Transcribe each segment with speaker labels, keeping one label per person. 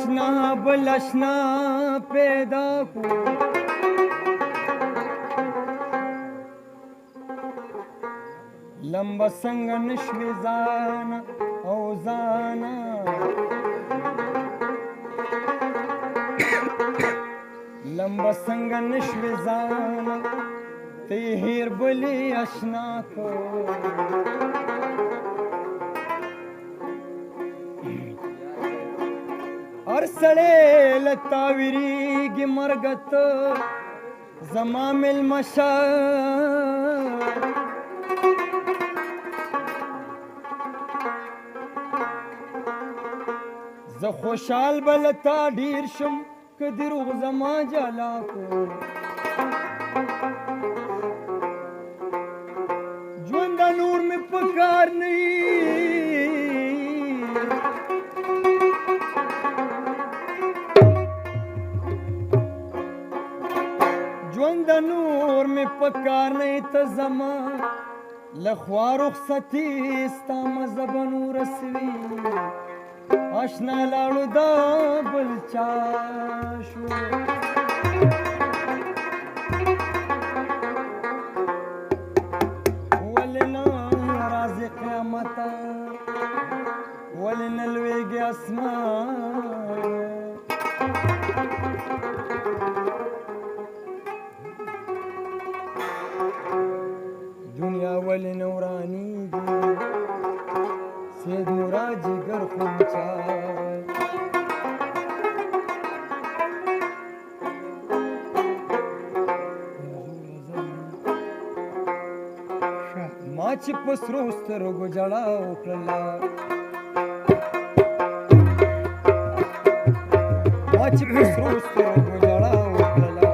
Speaker 1: اشنا بل اشنا پیدا کو لمبا څنګه نشوي ځان او ځانا لمبا څنګه نشوي ځان ته هیر بلی اشنا کو هر سړی له تا ویریږي مرګ ته زما مېلمه شه زه خوشحال به له تا ډېر شم که دروغ زما جلا کو ژونده نور مې په کار نه ژوند نور مې په کار نه ته زما له خوا رخصتي ستا مذهب نور رسوي اشنا لاړو دا بل چا شو ولې نه راځي قیامت ولې نه لویږي اسمان دنیا ولې نه ورانېږي سید مراد جگر خونچا ما چې په سرو سترګو ژړا وکړله ما چې په سرو سترګو ژړا وکړله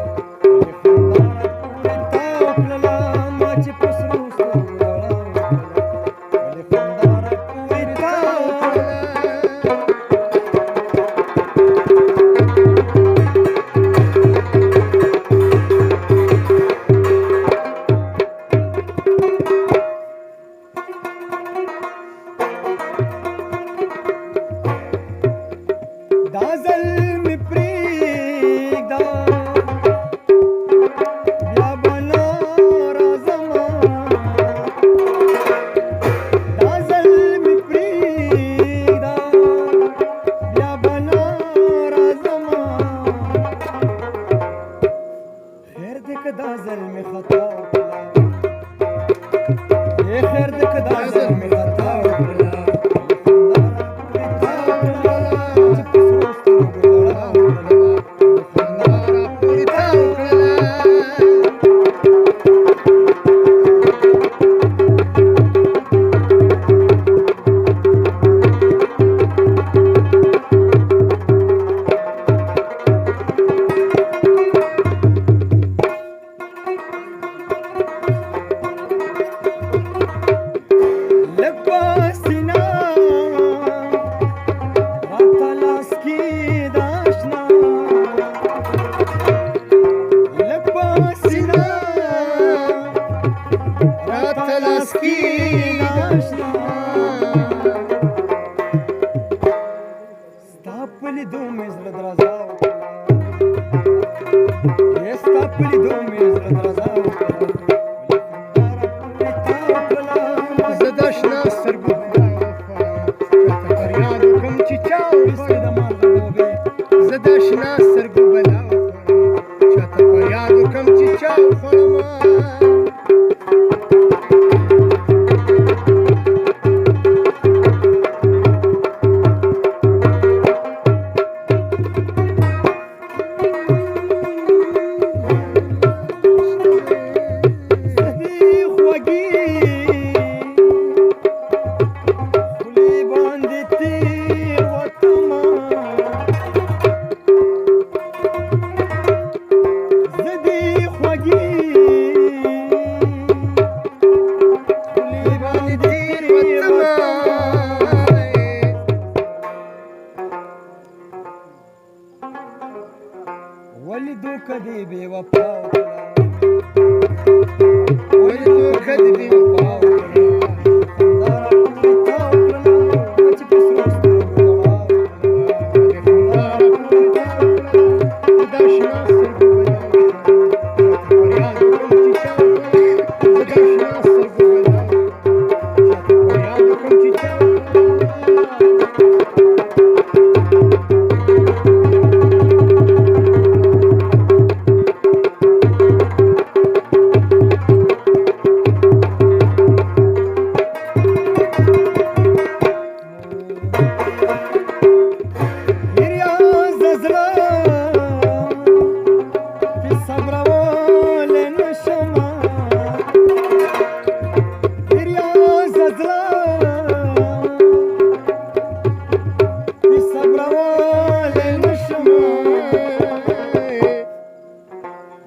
Speaker 1: صبرواله نشم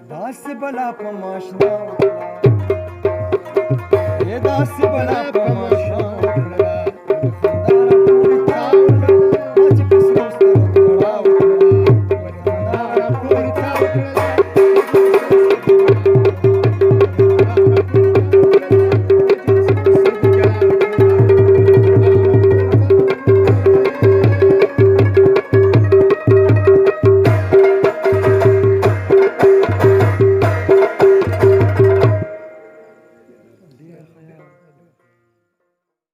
Speaker 1: داسې بلا په ماشنا داسې بلا